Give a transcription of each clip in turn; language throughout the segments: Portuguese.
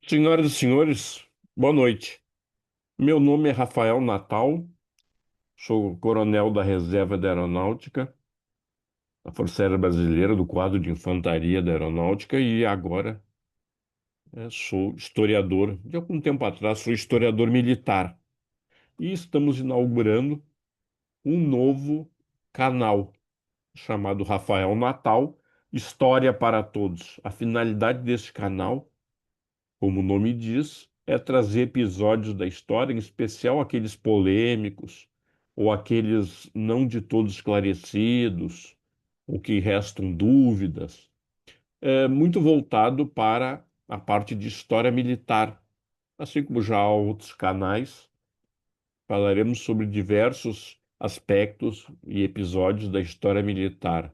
Senhoras e senhores, boa noite. Meu nome é Rafael Natal, sou coronel da Reserva da Aeronáutica, da Força Aérea Brasileira, do quadro de Infantaria da Aeronáutica, e agora sou historiador. De algum tempo atrás, sou historiador militar. E estamos inaugurando um novo canal chamado Rafael Natal, História para Todos. A finalidade deste canal, como o nome diz, é trazer episódios da história, em especial aqueles polêmicos ou aqueles não de todos esclarecidos, ou que restam dúvidas, muito voltado para a parte de história militar, assim como já há outros canais, falaremos sobre diversos aspectos e episódios da história militar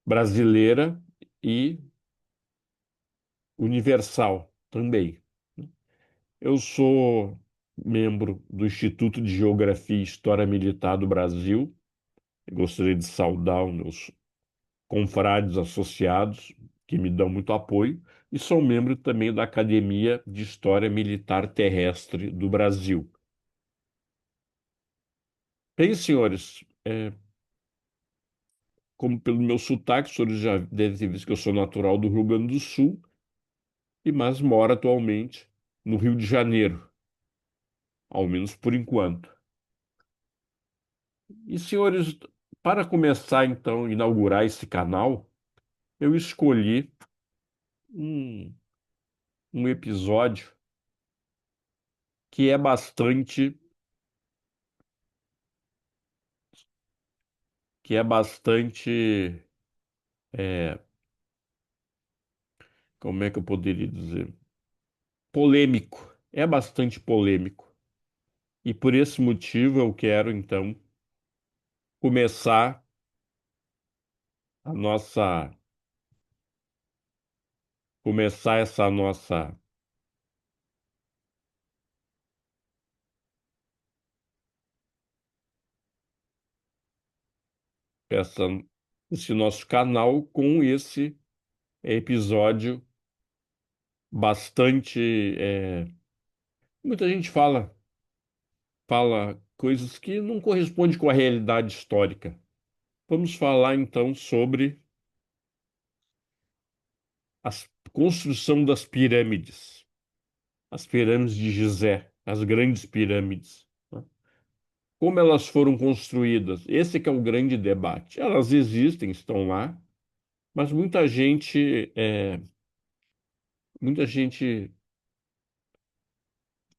brasileira e universal também. Eu sou membro do Instituto de Geografia e História Militar do Brasil. Eu gostaria de saudar os meus confrades associados, que me dão muito apoio, e sou membro também da Academia de História Militar Terrestre do Brasil. Bem, senhores, como pelo meu sotaque, os senhores já devem ter visto que eu sou natural do Rio Grande do Sul, mas moro atualmente no Rio de Janeiro, ao menos por enquanto. E, senhores, para começar então, a inaugurar esse canal, eu escolhi um, um episódio que é bastante, que é bastante, é, como é que eu poderia dizer? Polêmico. É bastante polêmico. E por esse motivo eu quero então começar a nossa, começar essa nossa, essa, esse nosso canal com esse episódio bastante, muita gente fala coisas que não correspondem com a realidade histórica. Vamos falar então sobre a construção das pirâmides, as pirâmides de Gizé, as grandes pirâmides, né? Como elas foram construídas? Esse que é o grande debate. Elas existem, estão lá, mas muita gente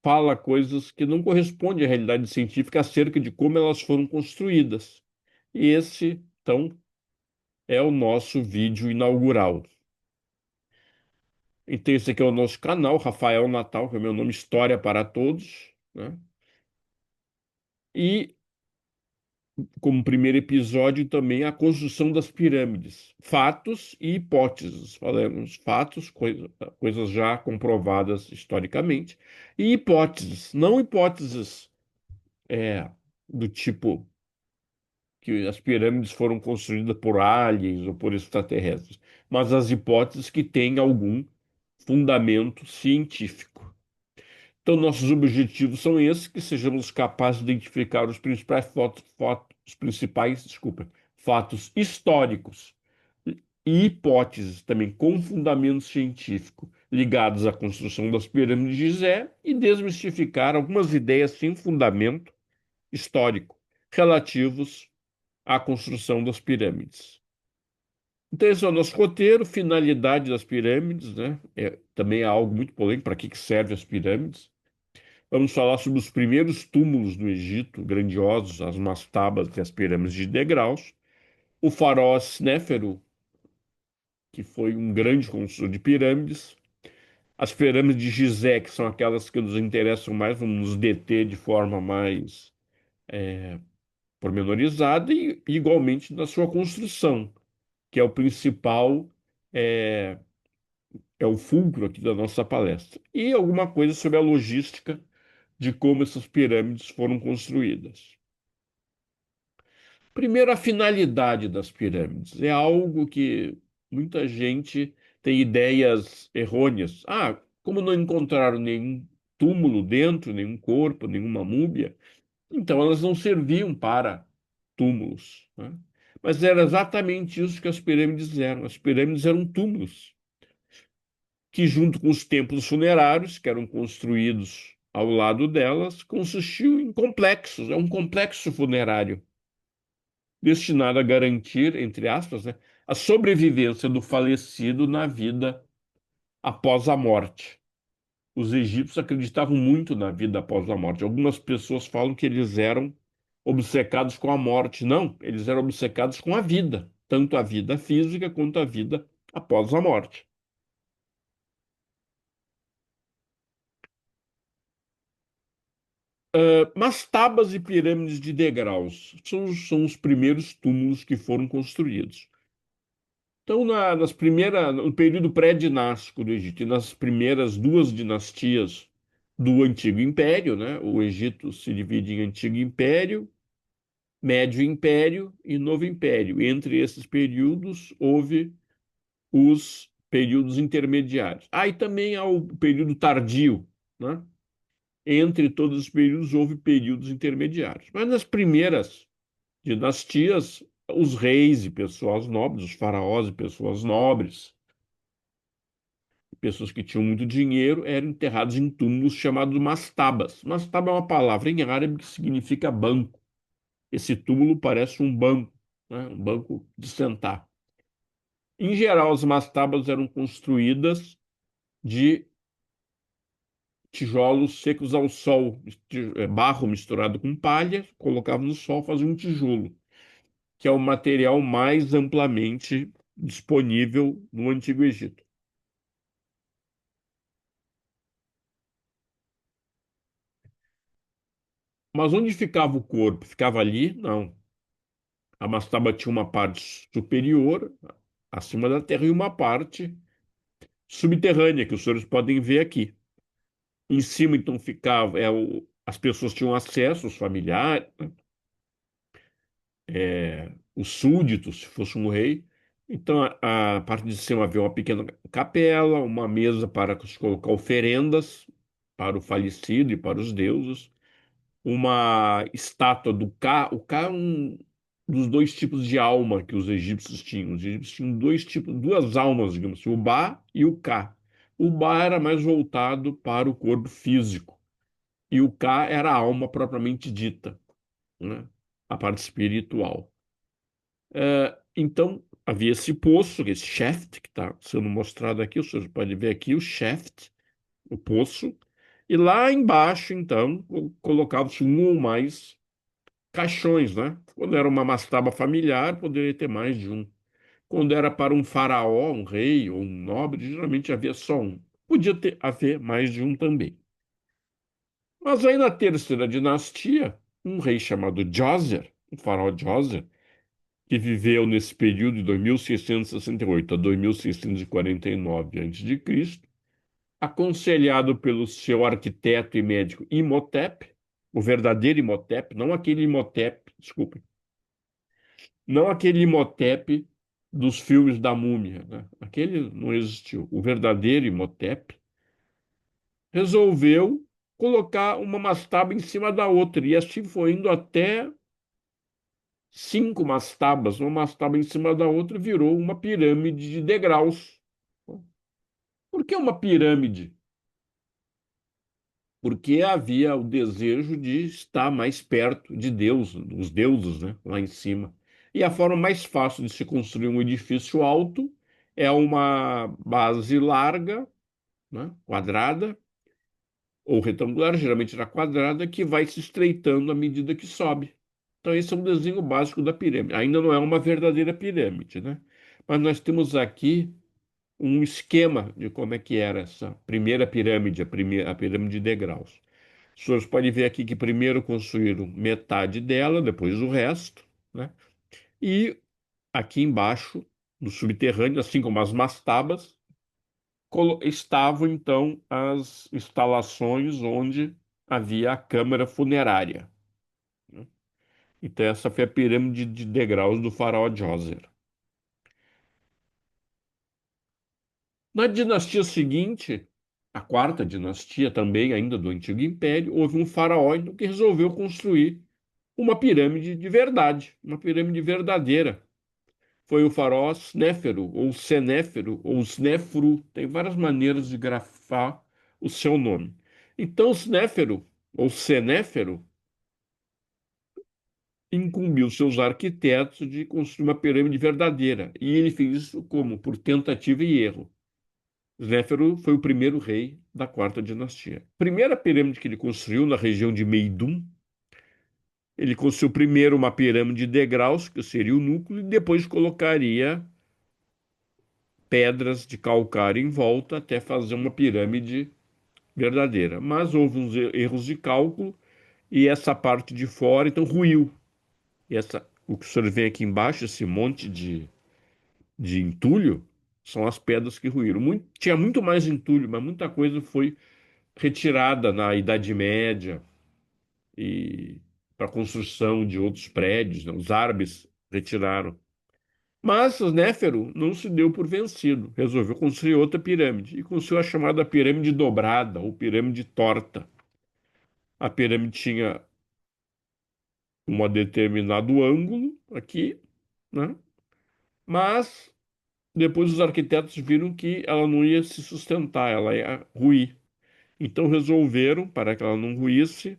fala coisas que não correspondem à realidade científica acerca de como elas foram construídas. E esse, então, é o nosso vídeo inaugural. Então, esse aqui é o nosso canal, Rafael Natal, que é o meu nome, História para Todos, né? E, como primeiro episódio, também a construção das pirâmides. Fatos e hipóteses. Falamos fatos, coisas já comprovadas historicamente, e hipóteses, não hipóteses é, do tipo que as pirâmides foram construídas por aliens ou por extraterrestres, mas as hipóteses que têm algum fundamento científico. Então, nossos objetivos são esses, que sejamos capazes de identificar os principais fatos históricos e hipóteses também com fundamento científico ligados à construção das pirâmides de Gizé e desmistificar algumas ideias sem fundamento histórico relativos à construção das pirâmides. Então, esse é o nosso roteiro, finalidade das pirâmides, né? Também é algo muito polêmico, para que servem as pirâmides. Vamos falar sobre os primeiros túmulos do Egito, grandiosos, as mastabas e as pirâmides de degraus. O faraó Snéfero, que foi um grande construtor de pirâmides. As pirâmides de Gizé, que são aquelas que nos interessam mais, vamos nos deter de forma mais pormenorizada, e igualmente na sua construção, que é o principal, é, é o fulcro aqui da nossa palestra. E alguma coisa sobre a logística de como essas pirâmides foram construídas. Primeiro, a finalidade das pirâmides. É algo que muita gente tem ideias errôneas. Ah, Como não encontraram nenhum túmulo dentro, nenhum corpo, nenhuma múmia, então elas não serviam para túmulos, né? Mas era exatamente isso que as pirâmides eram. As pirâmides eram túmulos que, junto com os templos funerários, que eram construídos ao lado delas, consistiam em complexos. É um complexo funerário destinado a garantir, entre aspas, né, a sobrevivência do falecido na vida após a morte. Os egípcios acreditavam muito na vida após a morte. Algumas pessoas falam que eles eram obcecados com a morte. Não, eles eram obcecados com a vida, tanto a vida física quanto a vida após a morte. Mastabas e pirâmides de degraus são os primeiros túmulos que foram construídos. Então, no período pré-dinástico do Egito, e nas primeiras duas dinastias do Antigo Império, né? O Egito se divide em Antigo Império, Médio Império e Novo Império. Entre esses períodos, houve os períodos intermediários. E também há o período tardio, né? Entre todos os períodos, houve períodos intermediários. Mas nas primeiras dinastias, os reis e pessoas nobres, os faraós e pessoas nobres, pessoas que tinham muito dinheiro, eram enterrados em túmulos chamados mastabas. Mastaba é uma palavra em árabe que significa banco. Esse túmulo parece um banco, né? Um banco de sentar. Em geral, as mastabas eram construídas de tijolos secos ao sol, barro misturado com palha, colocava no sol, fazia um tijolo, que é o material mais amplamente disponível no Antigo Egito. Mas onde ficava o corpo? Ficava ali? Não. A mastaba tinha uma parte superior, acima da terra, e uma parte subterrânea, que os senhores podem ver aqui. Em cima, então, ficava, as pessoas tinham acesso, os familiares, os súditos, se fosse um rei. Então, a parte de cima havia uma pequena capela, uma mesa para se colocar oferendas para o falecido e para os deuses, uma estátua do Ka. O Ka é um dos dois tipos de alma que os egípcios tinham. Os egípcios tinham dois tipos, duas almas, digamos assim, o Ba e o Ka. O Ba era mais voltado para o corpo físico e o Ka era a alma propriamente dita, né? A parte espiritual. Então, havia esse poço, esse shaft, que está sendo mostrado aqui, o senhor pode ver aqui o shaft, o poço, e lá embaixo, então, colocava-se um ou mais caixões, né? Quando era uma mastaba familiar, poderia ter mais de um. Quando era para um faraó, um rei ou um nobre, geralmente havia só um. Haver mais de um também. Mas aí na terceira dinastia, um rei chamado Djoser, o faraó Djoser, que viveu nesse período de 2668 a 2649 a.C., aconselhado pelo seu arquiteto e médico Imhotep, o verdadeiro Imhotep, não aquele Imhotep, desculpa, não aquele Imhotep dos filmes da Múmia, né? Aquele não existiu. O verdadeiro Imhotep resolveu colocar uma mastaba em cima da outra, e assim foi indo até cinco mastabas, uma mastaba em cima da outra, virou uma pirâmide de degraus. Por que uma pirâmide? Porque havia o desejo de estar mais perto de Deus, dos deuses, né, lá em cima. E a forma mais fácil de se construir um edifício alto é uma base larga, né, quadrada, ou retangular, geralmente era quadrada, que vai se estreitando à medida que sobe. Então, esse é um desenho básico da pirâmide. Ainda não é uma verdadeira pirâmide, né? Mas nós temos aqui um esquema de como é que era essa primeira pirâmide, a pirâmide de degraus. Os senhores podem ver aqui que primeiro construíram metade dela, depois o resto, né? E aqui embaixo, no subterrâneo, assim como as mastabas, estavam então as instalações onde havia a câmara funerária, né? Então essa foi a pirâmide de degraus do faraó Djoser. Na dinastia seguinte, a quarta dinastia, também ainda do Antigo Império, houve um faraó então, que resolveu construir uma pirâmide de verdade, uma pirâmide verdadeira. Foi o faraó Snéfero, ou Senéfero, ou Snéfru, tem várias maneiras de grafar o seu nome. Então, Snéfero, ou Senéfero, incumbiu seus arquitetos de construir uma pirâmide verdadeira. E ele fez isso como? Por tentativa e erro. Snéfero foi o primeiro rei da quarta dinastia. Primeira pirâmide que ele construiu na região de Meidum, ele construiu primeiro uma pirâmide de degraus, que seria o núcleo, e depois colocaria pedras de calcário em volta até fazer uma pirâmide verdadeira. Mas houve uns erros de cálculo e essa parte de fora então ruiu. E o que o senhor vê aqui embaixo, esse monte de entulho, são as pedras que ruíram. Tinha muito mais entulho, mas muita coisa foi retirada na Idade Média e para a construção de outros prédios, né? Os árabes retiraram. Mas Néfero não se deu por vencido, resolveu construir outra pirâmide e construiu a chamada pirâmide dobrada ou pirâmide torta. A pirâmide tinha um determinado ângulo aqui, né? Mas depois os arquitetos viram que ela não ia se sustentar, ela ia ruir. Então resolveram, para que ela não ruísse,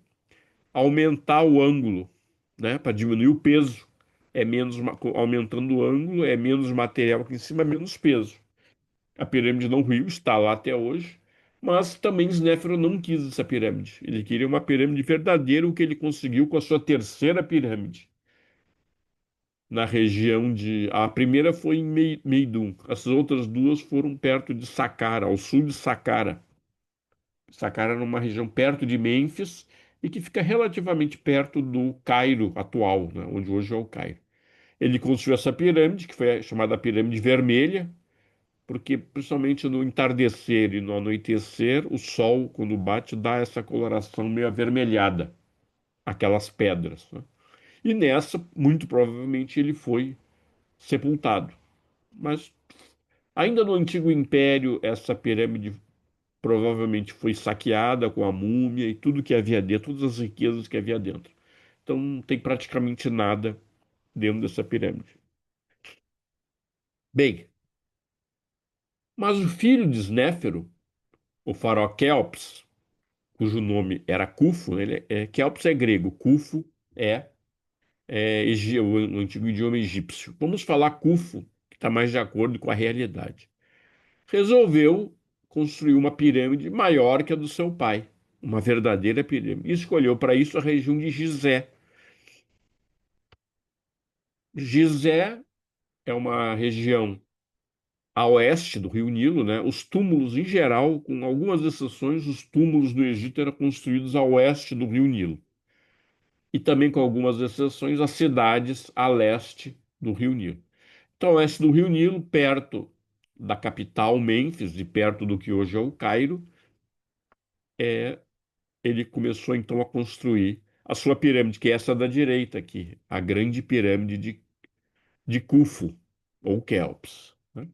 aumentar o ângulo, né? Para diminuir o peso. É menos, aumentando o ângulo, é menos material aqui em cima, menos peso. A pirâmide não ruiu, está lá até hoje, mas também Snéfero não quis essa pirâmide. Ele queria uma pirâmide verdadeira, o que ele conseguiu com a sua terceira pirâmide, na região de. A primeira foi em Meidum, as outras duas foram perto de Saqqara, ao sul de Saqqara. Saqqara era uma região perto de Mênfis e que fica relativamente perto do Cairo atual, né, onde hoje é o Cairo. Ele construiu essa pirâmide, que foi chamada Pirâmide Vermelha, porque principalmente no entardecer e no anoitecer, o sol, quando bate, dá essa coloração meio avermelhada, aquelas pedras, né? E nessa, muito provavelmente, ele foi sepultado. Mas ainda no Antigo Império, essa pirâmide provavelmente foi saqueada com a múmia e tudo que havia dentro, todas as riquezas que havia dentro. Então não tem praticamente nada dentro dessa pirâmide. Bem, mas o filho de Snéfero, o faraó Quéops, cujo nome era Cufo, Quéops é grego, Cufo é o antigo idioma egípcio. Vamos falar Cufo, que está mais de acordo com a realidade. Resolveu construir uma pirâmide maior que a do seu pai, uma verdadeira pirâmide. E escolheu para isso a região de Gizé. Gizé é uma região a oeste do Rio Nilo, né? Os túmulos, em geral, com algumas exceções, os túmulos do Egito eram construídos a oeste do Rio Nilo. E também, com algumas exceções, as cidades a leste do Rio Nilo. Então, a oeste do Rio Nilo, perto da capital, Mênfis, e perto do que hoje é o Cairo, ele começou então a construir a sua pirâmide, que é essa da direita aqui, a grande pirâmide de Khufu, ou Quéops, né?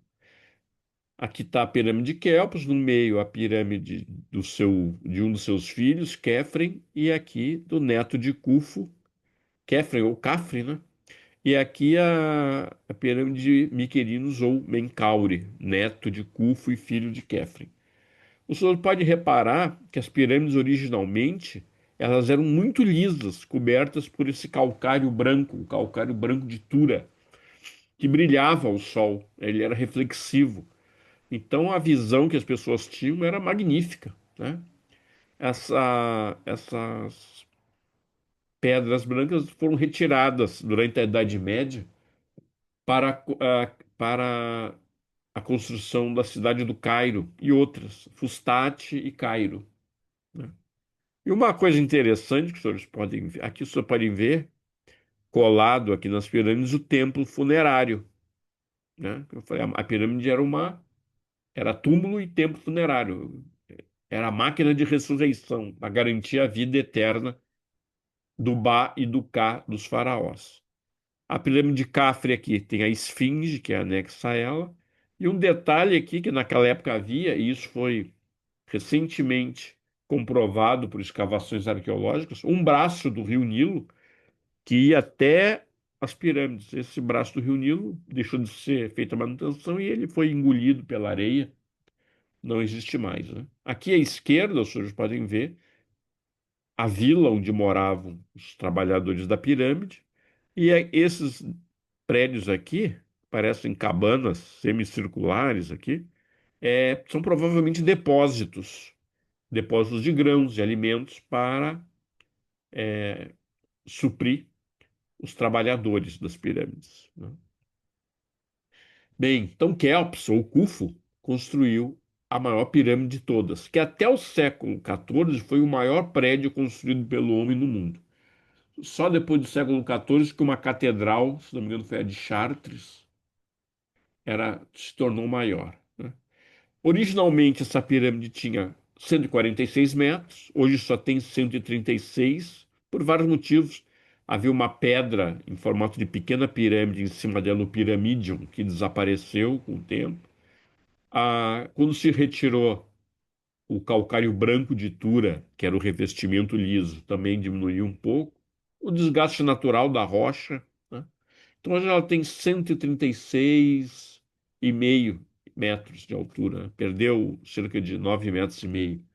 Aqui está a pirâmide de Quéops, no meio a pirâmide de um dos seus filhos, Quéfren, e aqui do neto de Khufu, Quéfren ou Cafre, né? E aqui a pirâmide de Miquerinos ou Menkaure, neto de Khufu e filho de Quéfren. O senhor pode reparar que as pirâmides originalmente elas eram muito lisas, cobertas por esse calcário branco, o calcário branco de Tura, que brilhava ao sol, ele era reflexivo. Então a visão que as pessoas tinham era magnífica, né? Essas pedras brancas foram retiradas durante a Idade Média para a construção da cidade do Cairo e outras, Fustat e Cairo, né? E uma coisa interessante que os senhores podem ver, aqui os senhores podem ver, colado aqui nas pirâmides, o templo funerário, né? Eu falei, a pirâmide era túmulo e templo funerário. Era a máquina de ressurreição, para garantir a vida eterna do Ba e do Ka dos faraós. A pirâmide de Cafre aqui tem a esfinge, que é anexa a ela, e um detalhe aqui que naquela época havia, e isso foi recentemente comprovado por escavações arqueológicas, um braço do Rio Nilo que ia até as pirâmides. Esse braço do Rio Nilo deixou de ser feita a manutenção e ele foi engolido pela areia, não existe mais, né? Aqui à esquerda, os senhores podem ver a vila onde moravam os trabalhadores da pirâmide, e esses prédios aqui, parecem cabanas semicirculares aqui, são provavelmente depósitos de grãos, de alimentos para suprir os trabalhadores das pirâmides, né? Bem, então Quéops, ou Khufu, construiu a maior pirâmide de todas, que até o século XIV foi o maior prédio construído pelo homem no mundo. Só depois do século XIV que uma catedral, se não me engano foi a de Chartres, se tornou maior, né? Originalmente essa pirâmide tinha 146 metros, hoje só tem 136, por vários motivos. Havia uma pedra em formato de pequena pirâmide em cima dela, o Pyramidion, que desapareceu com o tempo. Quando se retirou o calcário branco de Tura, que era o revestimento liso, também diminuiu um pouco. O desgaste natural da rocha, né? Então hoje ela tem 136,5 metros de altura, né? Perdeu cerca de 9,5 metros.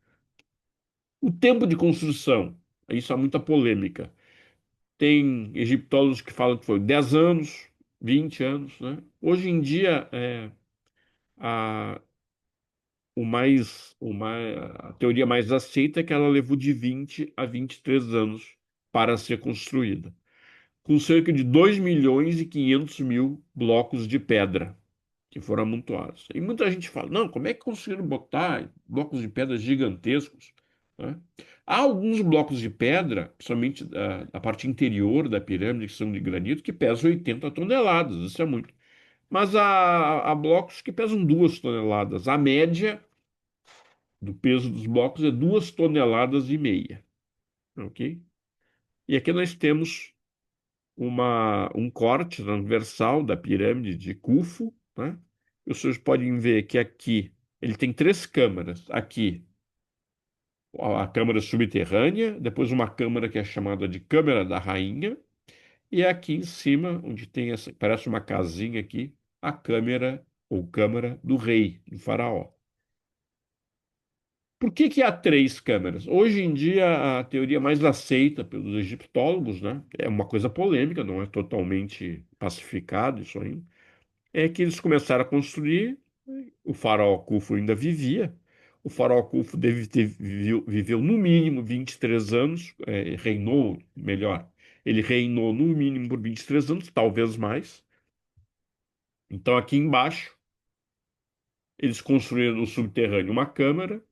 O tempo de construção, isso há muita polêmica. Tem egiptólogos que falam que foi 10 anos, 20 anos, né? Hoje em dia, a, a teoria mais aceita é que ela levou de 20 a 23 anos para ser construída, com cerca de 2,5 milhões blocos de pedra que foram amontoados. E muita gente fala, não, como é que conseguiram botar blocos de pedra gigantescos, né? Há alguns blocos de pedra, principalmente a parte interior da pirâmide, que são de granito, que pesam 80 toneladas, isso é muito. Mas há blocos que pesam 2 toneladas. A média do peso dos blocos é 2,5 toneladas, ok? E aqui nós temos um corte transversal da pirâmide de Khufu, né? Os senhores podem ver que aqui ele tem três câmaras. Aqui a câmara subterrânea, depois uma câmara que é chamada de Câmara da Rainha, e aqui em cima, onde tem essa, parece uma casinha aqui, a câmara ou câmara do rei, do faraó. Por que que há três câmeras? Hoje em dia, a teoria mais aceita pelos egiptólogos, né? É uma coisa polêmica, não é totalmente pacificado isso ainda. É que eles começaram a construir, o faraó Khufu ainda vivia. O faraó Khufu viveu no mínimo 23 anos, reinou, melhor, ele reinou no mínimo por 23 anos, talvez mais. Então, aqui embaixo, eles construíram no subterrâneo uma câmara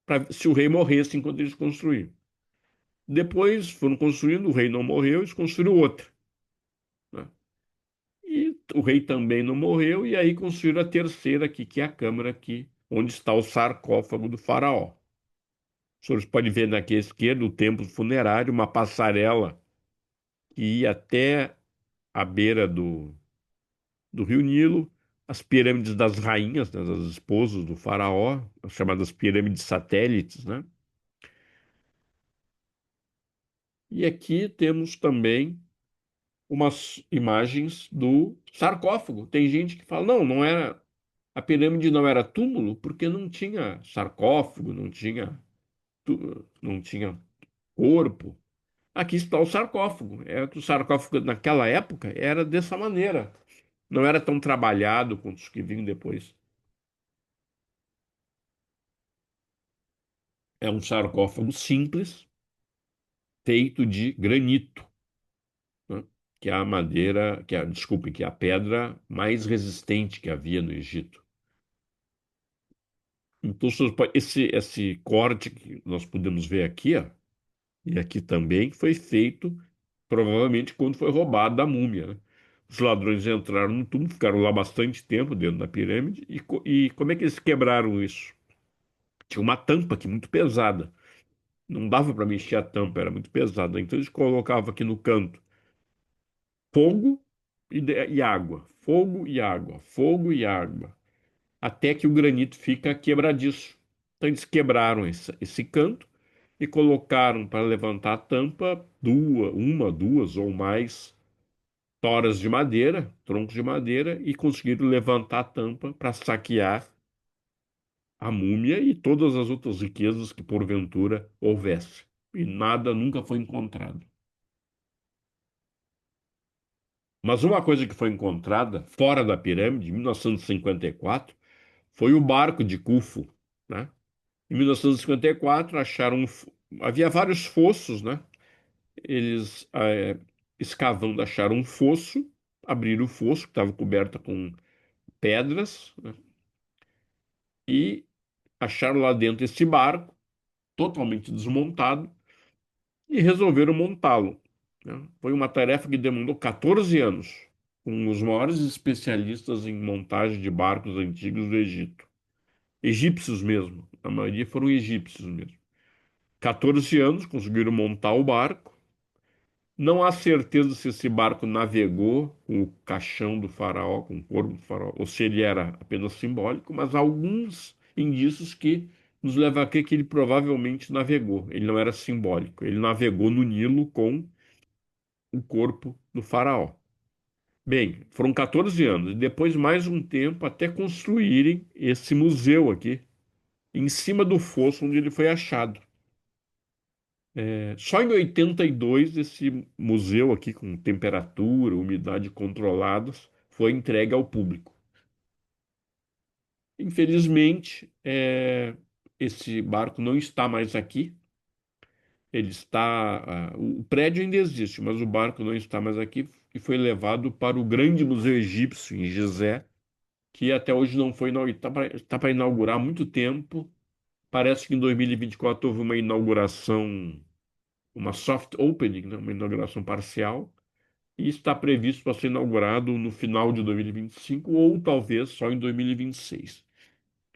para se o rei morresse enquanto eles construíam. Depois foram construindo, o rei não morreu, eles construíram outra, né? E o rei também não morreu, e aí construíram a terceira aqui, que é a câmara aqui, onde está o sarcófago do faraó. Os senhores podem ver aqui à esquerda o templo funerário, uma passarela que ia até a beira do Rio Nilo, as pirâmides das rainhas, né, das esposas do faraó, as chamadas pirâmides satélites, né? E aqui temos também umas imagens do sarcófago. Tem gente que fala, não, não era, a pirâmide não era túmulo porque não tinha sarcófago, não tinha corpo. Aqui está o sarcófago. É que o sarcófago naquela época era dessa maneira. Não era tão trabalhado quanto os que vinham depois. É um sarcófago simples, feito de granito, né? Que é a madeira, desculpe, que é a pedra mais resistente que havia no Egito. Então, esse corte que nós podemos ver aqui, ó, e aqui também, foi feito provavelmente quando foi roubado da múmia, né? Os ladrões entraram no túmulo, ficaram lá bastante tempo dentro da pirâmide, e como é que eles quebraram isso? Tinha uma tampa aqui muito pesada. Não dava para mexer a tampa, era muito pesada. Então eles colocavam aqui no canto fogo e água, fogo e água, fogo e água, até que o granito fica quebradiço. Então eles quebraram esse canto e colocaram para levantar a tampa duas ou mais toras de madeira, troncos de madeira, e conseguiram levantar a tampa para saquear a múmia e todas as outras riquezas que porventura houvesse. E nada nunca foi encontrado. Mas uma coisa que foi encontrada fora da pirâmide, em 1954, foi o barco de Khufu, né? Em 1954 acharam havia vários fossos, né? Eles escavando acharam um fosso, abriram o fosso que estava coberto com pedras, né? E acharam lá dentro esse barco totalmente desmontado e resolveram montá-lo, né? Foi uma tarefa que demandou 14 anos, com os maiores especialistas em montagem de barcos antigos do Egito. Egípcios mesmo, a maioria foram egípcios mesmo. 14 anos conseguiram montar o barco. Não há certeza se esse barco navegou com o caixão do faraó, com o corpo do faraó, ou se ele era apenas simbólico, mas há alguns indícios que nos levam a crer que ele provavelmente navegou. Ele não era simbólico, ele navegou no Nilo com o corpo do faraó. Bem, foram 14 anos, e depois mais um tempo até construírem esse museu aqui, em cima do fosso onde ele foi achado. Só em 82 esse museu aqui, com temperatura, umidade controlados, foi entregue ao público. Infelizmente, esse barco não está mais aqui. Ele está, o prédio ainda existe, mas o barco não está mais aqui e foi levado para o Grande Museu Egípcio, em Gizé, que até hoje não foi inaugurado. Está para inaugurar há muito tempo. Parece que em 2024 houve uma inauguração, uma soft opening, né? Uma inauguração parcial, e está previsto para ser inaugurado no final de 2025 ou talvez só em 2026.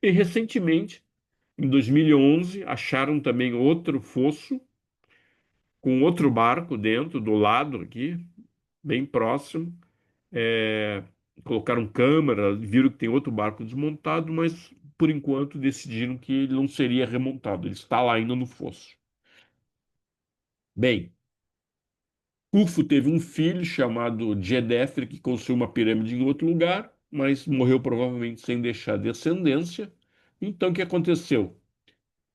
E recentemente, em 2011, acharam também outro fosso com outro barco dentro, do lado aqui, bem próximo. É, Colocaram câmera, viram que tem outro barco desmontado, mas por enquanto decidiram que ele não seria remontado, ele está lá ainda no fosso. Bem, Khufu teve um filho chamado Djedefre, que construiu uma pirâmide em outro lugar, mas morreu provavelmente sem deixar descendência. Então, o que aconteceu?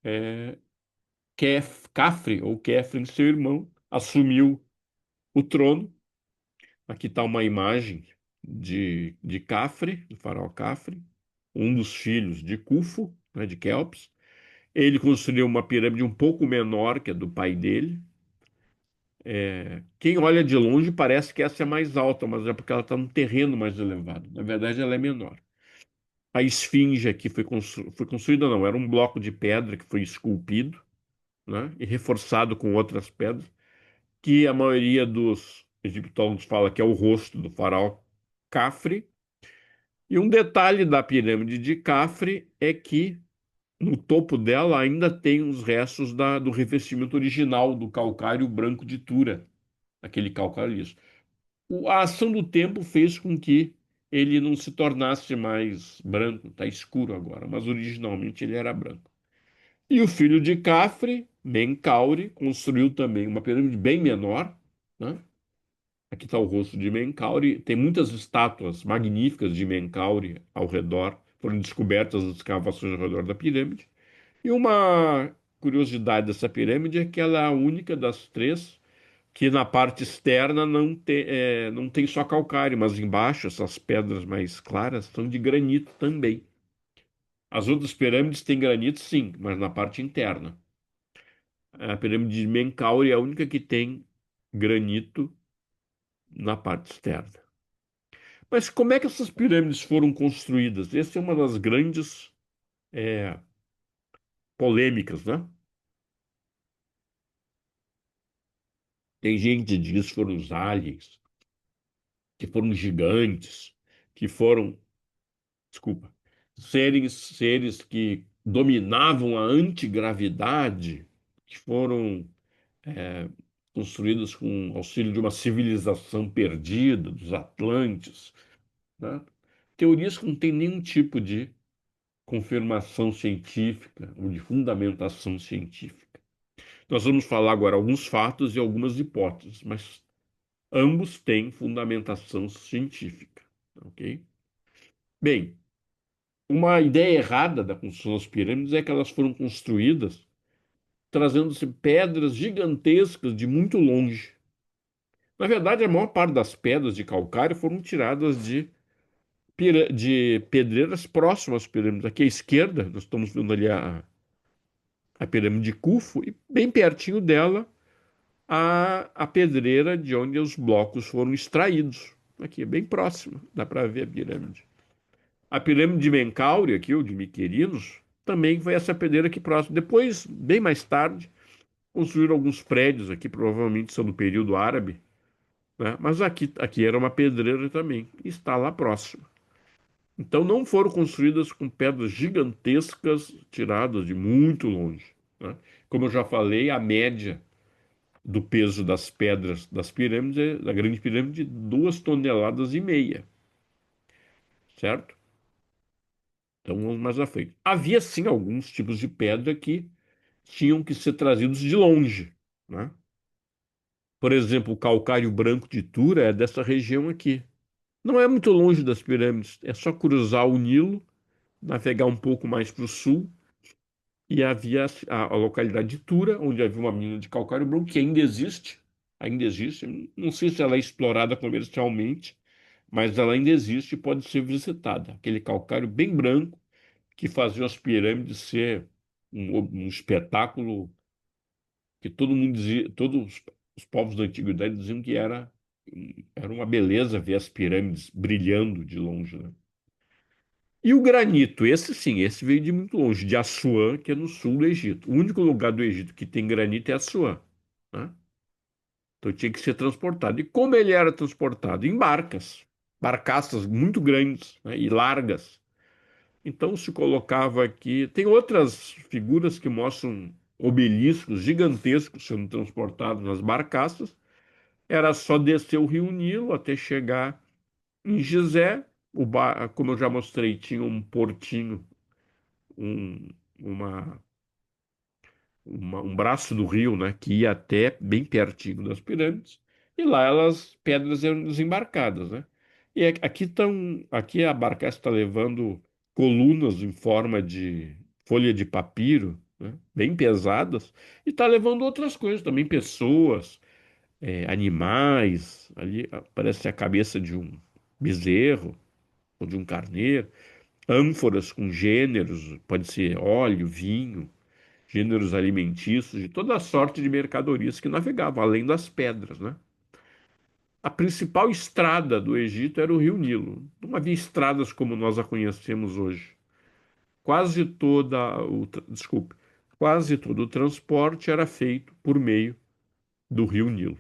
É, Khafre, ou Khafre, seu irmão, assumiu o trono. Aqui está uma imagem de Khafre, do faraó Khafre, um dos filhos de Khufu, né, de Quéops. Ele construiu uma pirâmide um pouco menor que a do pai dele. Quem olha de longe parece que essa é mais alta, mas é porque ela está num terreno mais elevado. Na verdade, ela é menor. A esfinge aqui foi construída, não, era um bloco de pedra que foi esculpido, né, e reforçado com outras pedras, que a maioria dos egiptólogos fala que é o rosto do faraó Khafre. E um detalhe da pirâmide de Khafre é que no topo dela ainda tem os restos do revestimento original do calcário branco de Tura, aquele calcário liso. A ação do tempo fez com que ele não se tornasse mais branco, está escuro agora, mas originalmente ele era branco. E o filho de Cafre, Menkaure, construiu também uma pirâmide bem menor, né? Aqui está o rosto de Menkaure. Tem muitas estátuas magníficas de Menkaure ao redor, foram descobertas as escavações ao redor da pirâmide. E uma curiosidade dessa pirâmide é que ela é a única das três que na parte externa não tem só calcário, mas embaixo essas pedras mais claras são de granito também. As outras pirâmides têm granito, sim, mas na parte interna. A pirâmide de Menkaure é a única que tem granito na parte externa. Mas como é que essas pirâmides foram construídas? Essa é uma das grandes é, polêmicas, né? Tem gente que diz que foram os aliens, que foram gigantes, que foram, desculpa, seres que dominavam a antigravidade, que foram é, construídos com auxílio de uma civilização perdida, dos Atlantes, né? Teorias que não têm nenhum tipo de confirmação científica ou de fundamentação científica. Nós vamos falar agora alguns fatos e algumas hipóteses, mas ambos têm fundamentação científica, ok? Bem, uma ideia errada da construção das pirâmides é que elas foram construídas trazendo-se pedras gigantescas de muito longe. Na verdade, a maior parte das pedras de calcário foram tiradas de pedreiras próximas às pirâmides. Aqui à esquerda, nós estamos vendo ali a pirâmide de Khufu e bem pertinho dela a pedreira de onde os blocos foram extraídos. Aqui é bem próximo, dá para ver a pirâmide. A pirâmide de Menkaure, aqui, ou de Miquerinos, também foi essa pedreira aqui próximo. Depois, bem mais tarde, construíram alguns prédios aqui, provavelmente são do período árabe, né? Mas aqui era uma pedreira também, e está lá próximo. Então não foram construídas com pedras gigantescas tiradas de muito longe, né? Como eu já falei, a média do peso das pedras das pirâmides, da grande pirâmide, de 2,5 toneladas, certo? Então vamos mais à frente. Havia sim alguns tipos de pedra que tinham que ser trazidos de longe, né? Por exemplo, o calcário branco de Tura é dessa região aqui. Não é muito longe das pirâmides, é só cruzar o Nilo, navegar um pouco mais para o sul, e havia a localidade de Tura, onde havia uma mina de calcário branco, que ainda existe. Não sei se ela é explorada comercialmente, mas ela ainda existe e pode ser visitada. Aquele calcário bem branco que fazia as pirâmides ser um espetáculo que todo mundo dizia, todos os povos da antiguidade diziam que era uma beleza ver as pirâmides brilhando de longe, né? E o granito, esse sim, esse veio de muito longe, de Assuã, que é no sul do Egito. O único lugar do Egito que tem granito é Assuã, né? Então tinha que ser transportado. E como ele era transportado? Em barcas, barcaças muito grandes, né, e largas. Então se colocava aqui. Tem outras figuras que mostram obeliscos gigantescos sendo transportados nas barcaças. Era só descer o Rio Nilo até chegar em Gizé. Como eu já mostrei, tinha um portinho, um, uma, um braço do rio, né, que ia até bem pertinho das pirâmides. E lá elas pedras eram desembarcadas, né? E aqui a barcaça está levando colunas em forma de folha de papiro, né, bem pesadas, e está levando outras coisas também, pessoas, animais. Ali parece a cabeça de um bezerro ou de um carneiro, ânforas com gêneros, pode ser óleo, vinho, gêneros alimentícios, de toda sorte de mercadorias que navegavam, além das pedras, né? A principal estrada do Egito era o Rio Nilo. Não havia estradas como nós a conhecemos hoje. Desculpe, quase todo o transporte era feito por meio do Rio Nilo.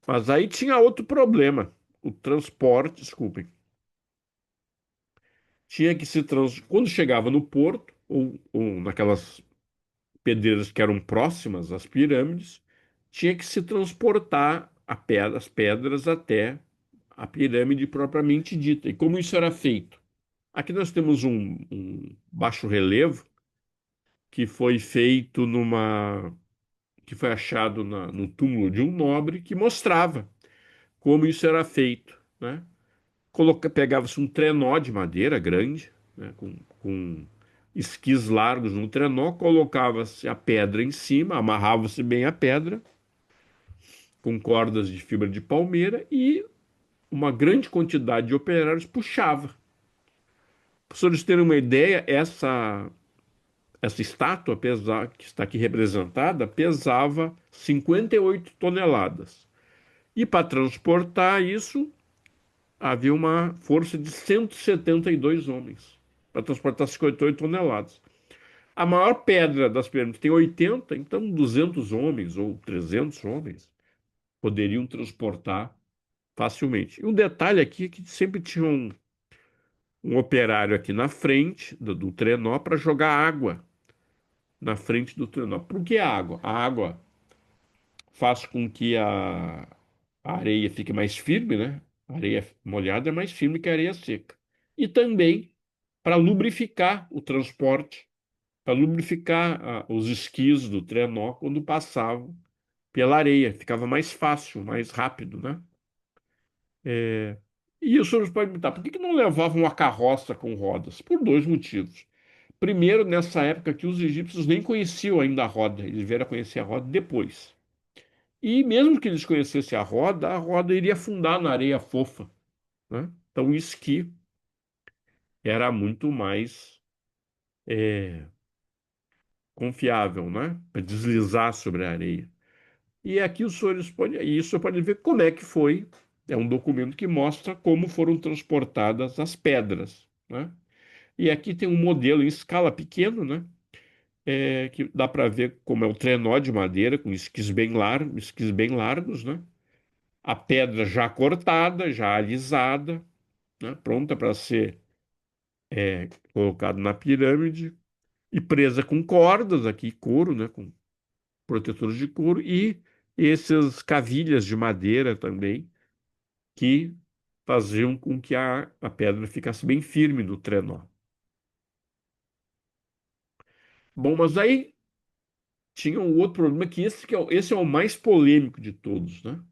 Mas aí tinha outro problema. O transporte, desculpem, tinha que quando chegava no porto ou naquelas pedreiras que eram próximas às pirâmides, tinha que se transportar as pedras até a pirâmide propriamente dita. E como isso era feito? Aqui nós temos um baixo relevo que foi feito que foi achado no túmulo de um nobre que mostrava como isso era feito, né? Pegava-se um trenó de madeira grande, né, com esquis largos no trenó, colocava-se a pedra em cima, amarrava-se bem a pedra com cordas de fibra de palmeira e uma grande quantidade de operários puxava. Para os senhores terem uma ideia, essa estátua, que está aqui representada, pesava 58 toneladas. E para transportar isso, havia uma força de 172 homens para transportar 58 toneladas. A maior pedra das pirâmides tem 80, então 200 homens ou 300 homens poderiam transportar facilmente. E um detalhe aqui é que sempre tinha um operário aqui na frente do trenó para jogar água na frente do trenó. Por que a água? A água faz com que a areia fique mais firme, né? A areia molhada é mais firme que a areia seca. E também para lubrificar o transporte, para lubrificar os esquis do trenó quando passavam pela areia. Ficava mais fácil, mais rápido, né? É, E o senhor pode me perguntar, por que que não levavam a carroça com rodas? Por dois motivos. Primeiro, nessa época que os egípcios nem conheciam ainda a roda, eles vieram a conhecer a roda depois. E mesmo que eles conhecessem a roda iria afundar na areia fofa, né? Então o esqui era muito mais confiável, né? Para deslizar sobre a areia. E aqui os senhores podem, e isso pode ver como é que foi. É um documento que mostra como foram transportadas as pedras, né? E aqui tem um modelo em escala pequena, né? Que dá para ver como é um trenó de madeira com esquis bem largos, né? A pedra já cortada, já alisada, né? Pronta para ser colocada na pirâmide e presa com cordas aqui, couro, né? Com protetores de couro e essas cavilhas de madeira também que faziam com que a pedra ficasse bem firme no trenó. Bom, mas aí tinha um outro problema que esse é o mais polêmico de todos, né?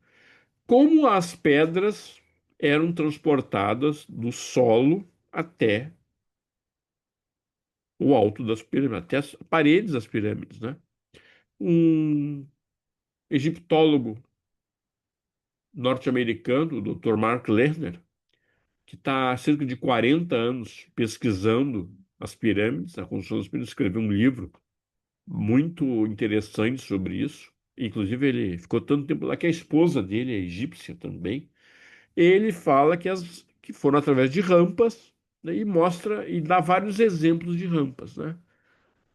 Como as pedras eram transportadas do solo até o alto das pirâmides, até as paredes das pirâmides, né? Um egiptólogo norte-americano, o Dr. Mark Lerner, que está há cerca de 40 anos pesquisando as pirâmides, a construção das pirâmides, escreveu um livro muito interessante sobre isso. Inclusive, ele ficou tanto tempo lá que a esposa dele é egípcia também. Ele fala que foram através de rampas, né, e mostra e dá vários exemplos de rampas, né?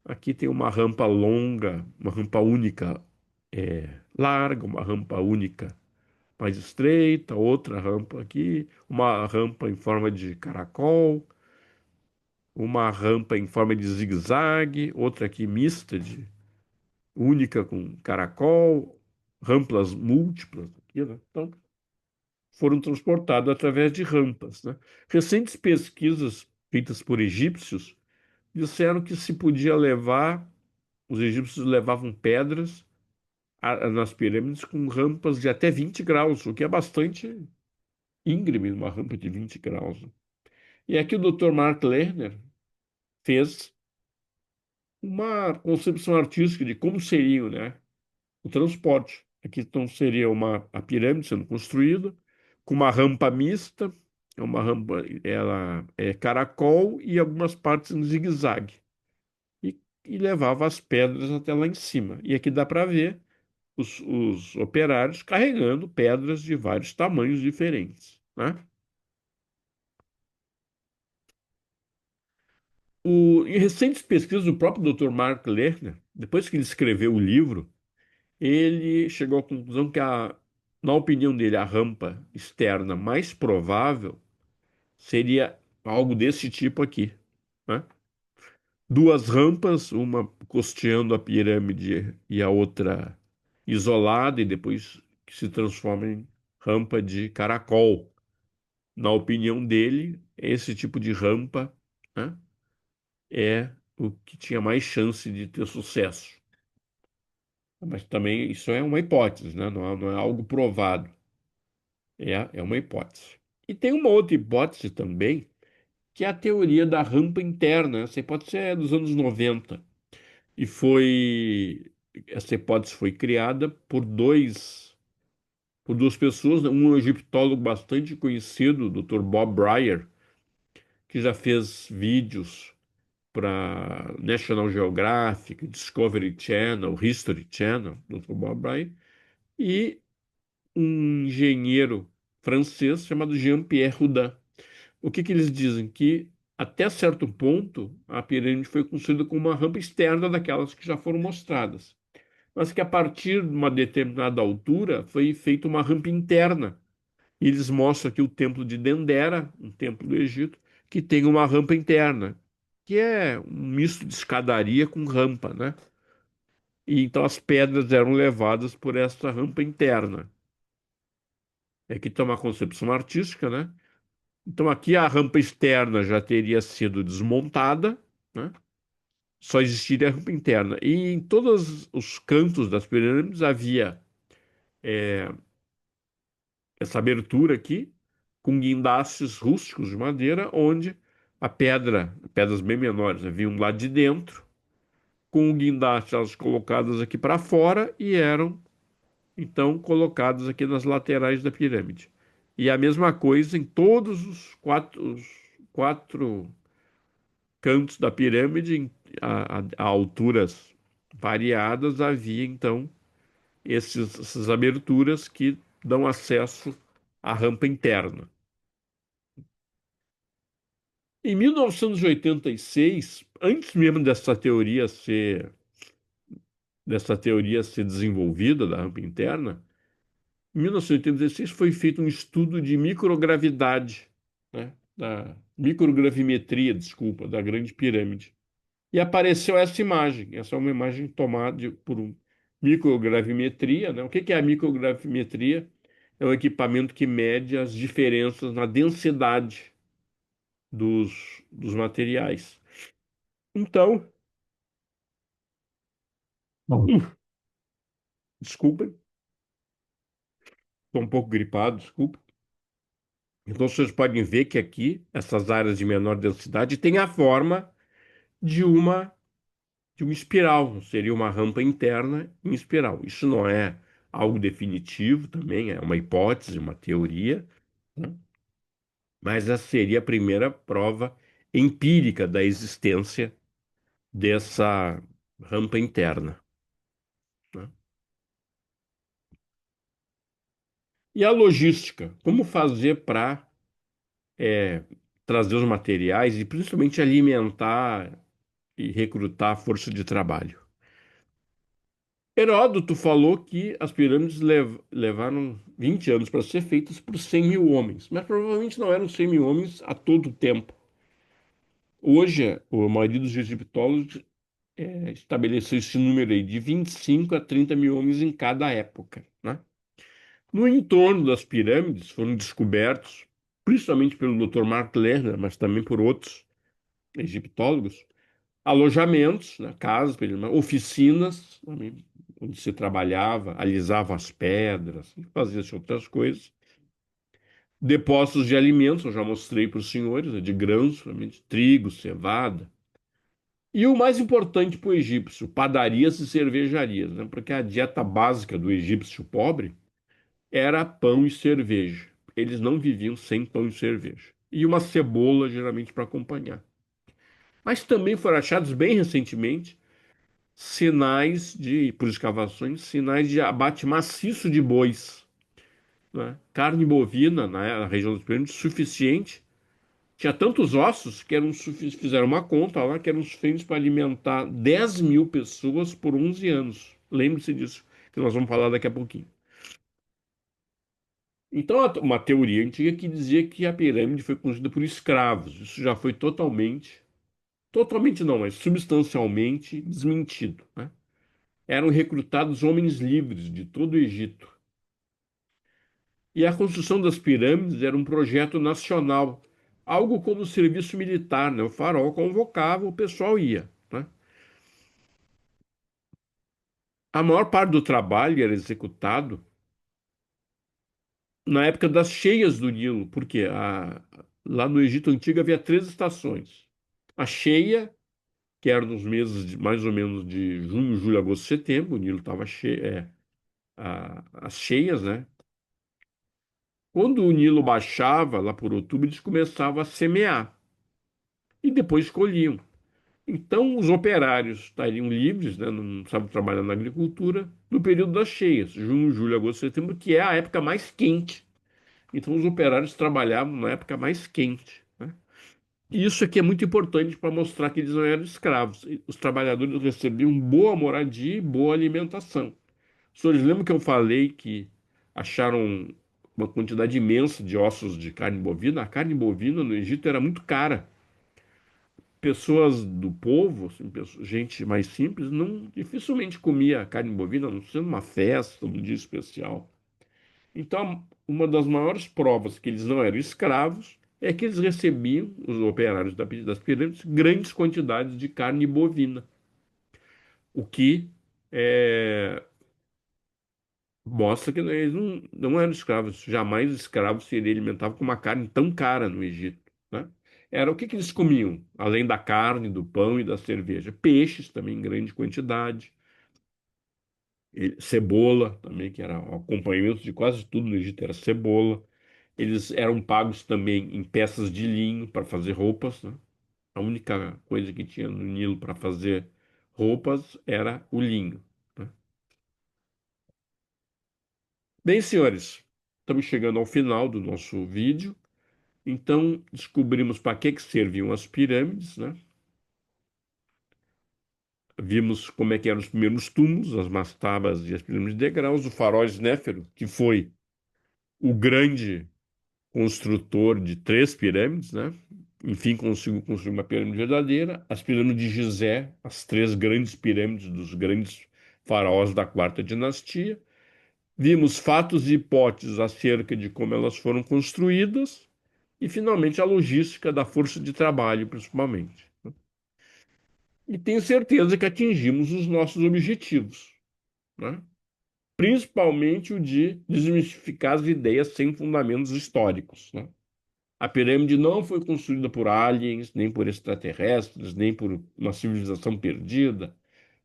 Aqui tem uma rampa longa, uma rampa única larga, uma rampa única mais estreita, outra rampa aqui, uma rampa em forma de caracol, uma rampa em forma de zigue-zague, outra aqui mista, única com caracol, rampas múltiplas aqui, né? Então, foram transportados através de rampas, né? Recentes pesquisas feitas por egípcios disseram que se podia levar, os egípcios levavam pedras nas pirâmides com rampas de até 20 graus, o que é bastante íngreme, uma rampa de 20 graus, né? E aqui o Dr. Mark Lerner fez uma concepção artística de como seria, né, o transporte. Aqui então seria a pirâmide sendo construída com uma rampa mista, é uma rampa, ela é caracol e algumas partes em zigue-zague. E levava as pedras até lá em cima. E aqui dá para ver os operários carregando pedras de vários tamanhos diferentes, né? Em recentes pesquisas do próprio Dr. Mark Lerner, depois que ele escreveu o livro, ele chegou à conclusão que, na opinião dele, a rampa externa mais provável seria algo desse tipo aqui, né? Duas rampas, uma costeando a pirâmide e a outra isolada, e depois que se transforma em rampa de caracol. Na opinião dele, esse tipo de rampa, né, é o que tinha mais chance de ter sucesso. Mas também isso é uma hipótese, né? Não é algo provado. É uma hipótese. E tem uma outra hipótese também, que é a teoria da rampa interna. Essa hipótese é dos anos 90. E essa hipótese foi criada por duas pessoas, né? Um egiptólogo bastante conhecido, o Dr. Bob Brier, que já fez vídeos para National Geographic, Discovery Channel, History Channel, Dr. Bob Brier, e um engenheiro francês chamado Jean-Pierre Houdin. O que que eles dizem? Que até certo ponto a pirâmide foi construída com uma rampa externa daquelas que já foram mostradas, mas que a partir de uma determinada altura foi feita uma rampa interna. E eles mostram aqui o templo de Dendera, um templo do Egito, que tem uma rampa interna, que é um misto de escadaria com rampa, né? E então as pedras eram levadas por essa rampa interna. É que tem uma concepção artística, né? Então aqui a rampa externa já teria sido desmontada, né? Só existiria a rampa interna. E em todos os cantos das pirâmides havia essa abertura aqui, com guindastes rústicos de madeira, onde a pedra, pedras bem menores, vinham lá de dentro, com o guindaste elas colocadas aqui para fora e eram então colocadas aqui nas laterais da pirâmide. E a mesma coisa em todos os quatro cantos da pirâmide, a alturas variadas, havia então essas aberturas que dão acesso à rampa interna. Em 1986, antes mesmo dessa teoria ser desenvolvida da rampa interna, em 1986 foi feito um estudo de microgravidade, né, da microgravimetria, desculpa, da Grande Pirâmide. E apareceu essa imagem. Essa é uma imagem tomada por microgravimetria, né? O que é a microgravimetria? É um equipamento que mede as diferenças na densidade dos materiais. Então, desculpa, estou um pouco gripado, desculpa. Então, vocês podem ver que aqui, essas áreas de menor densidade têm a forma de uma espiral, seria uma rampa interna em espiral. Isso não é algo definitivo também, é uma hipótese, uma teoria, né? Mas essa seria a primeira prova empírica da existência dessa rampa interna, né? E a logística, como fazer para trazer os materiais e principalmente alimentar e recrutar a força de trabalho. Heródoto falou que as pirâmides levaram 20 anos para ser feitas por 100 mil homens, mas provavelmente não eram 100 mil homens a todo tempo. Hoje, a maioria dos egiptólogos estabeleceu esse número aí de 25 a 30 mil homens em cada época, né? No entorno das pirâmides foram descobertos, principalmente pelo Dr. Mark Lerner, mas também por outros egiptólogos, alojamentos, né, casas, oficinas, também, onde se trabalhava, alisava as pedras, fazia-se outras coisas. Depósitos de alimentos, eu já mostrei para os senhores, né, de grãos, de trigo, cevada. E o mais importante para o egípcio, padarias e cervejarias, né, porque a dieta básica do egípcio pobre era pão e cerveja. Eles não viviam sem pão e cerveja. E uma cebola, geralmente, para acompanhar. Mas também foram achados bem recentemente por escavações, sinais de abate maciço de bois, né? Carne bovina na região dos pirâmides suficiente. Tinha tantos ossos que fizeram uma conta lá que eram suficientes para alimentar 10 mil pessoas por 11 anos. Lembre-se disso, que nós vamos falar daqui a pouquinho. Então, uma teoria antiga que dizia que a pirâmide foi construída por escravos. Isso já foi totalmente não, mas substancialmente desmentido, né? Eram recrutados homens livres de todo o Egito. E a construção das pirâmides era um projeto nacional, algo como o serviço militar, né? O faraó convocava, o pessoal ia, né? A maior parte do trabalho era executado na época das cheias do Nilo, porque lá no Egito Antigo havia três estações. A cheia, que era nos meses mais ou menos de junho, julho, agosto, setembro, o Nilo estava cheio, as cheias, né? Quando o Nilo baixava, lá por outubro, eles começavam a semear e depois colhiam. Então, os operários estariam livres, né, não precisavam trabalhar na agricultura, no período das cheias, junho, julho, agosto, setembro, que é a época mais quente. Então, os operários trabalhavam na época mais quente, né? E isso aqui é muito importante para mostrar que eles não eram escravos. Os trabalhadores recebiam boa moradia e boa alimentação. Os senhores lembram que eu falei que acharam uma quantidade imensa de ossos de carne bovina? A carne bovina no Egito era muito cara. Pessoas do povo, assim, gente mais simples, não dificilmente comia carne bovina, a não sendo uma festa, um dia especial. Então, uma das maiores provas que eles não eram escravos é que eles recebiam, os operários das pirâmides, grandes quantidades de carne bovina, o que é, mostra que eles não eram escravos. Jamais escravos se alimentavam com uma carne tão cara no Egito, né? Era o que eles comiam, além da carne, do pão e da cerveja? Peixes também em grande quantidade, cebola também, que era o acompanhamento de quase tudo no Egito, era cebola. Eles eram pagos também em peças de linho para fazer roupas, né? A única coisa que tinha no Nilo para fazer roupas era o linho, né? Bem, senhores, estamos chegando ao final do nosso vídeo. Então, descobrimos para que serviam as pirâmides, né? Vimos como é que eram os primeiros túmulos, as mastabas e as pirâmides de degraus, o faraó Snéfero, que foi o grande construtor de três pirâmides, né? Enfim, conseguiu construir uma pirâmide verdadeira. As pirâmides de Gizé, as três grandes pirâmides dos grandes faraós da quarta dinastia. Vimos fatos e hipóteses acerca de como elas foram construídas e, finalmente, a logística da força de trabalho, principalmente. E tenho certeza que atingimos os nossos objetivos, né? Principalmente o de desmistificar as ideias sem fundamentos históricos, né? A pirâmide não foi construída por aliens, nem por extraterrestres, nem por uma civilização perdida.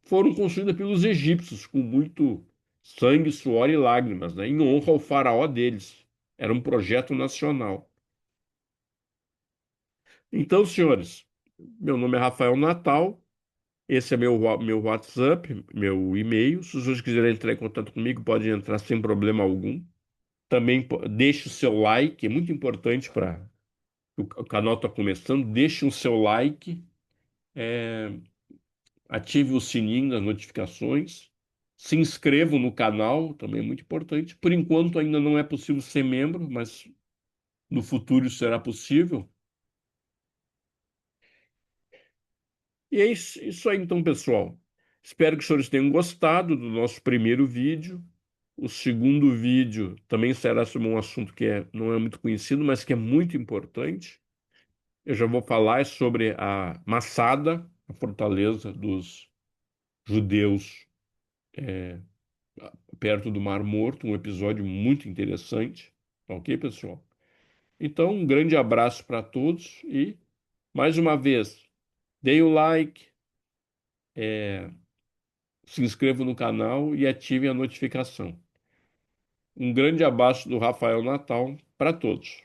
Foram construídas pelos egípcios com muito sangue, suor e lágrimas, né? Em honra ao faraó deles. Era um projeto nacional. Então, senhores, meu nome é Rafael Natal. Esse é meu WhatsApp, meu e-mail. Se os senhores quiserem entrar em contato comigo, podem entrar sem problema algum. Também deixe o seu like, é muito importante para o canal está começando. Deixe o seu like, é, ative o sininho das notificações, se inscrevam no canal, também é muito importante. Por enquanto ainda não é possível ser membro, mas no futuro isso será possível. E é isso aí então, pessoal. Espero que os senhores tenham gostado do nosso primeiro vídeo. O segundo vídeo também será sobre um assunto que não é muito conhecido, mas que é muito importante. Eu já vou falar sobre a Massada, a fortaleza dos judeus perto do Mar Morto, um episódio muito interessante. Tá ok, pessoal? Então, um grande abraço para todos e, mais uma vez, deem o like, se inscrevam no canal e ativem a notificação. Um grande abraço do Rafael Natal para todos.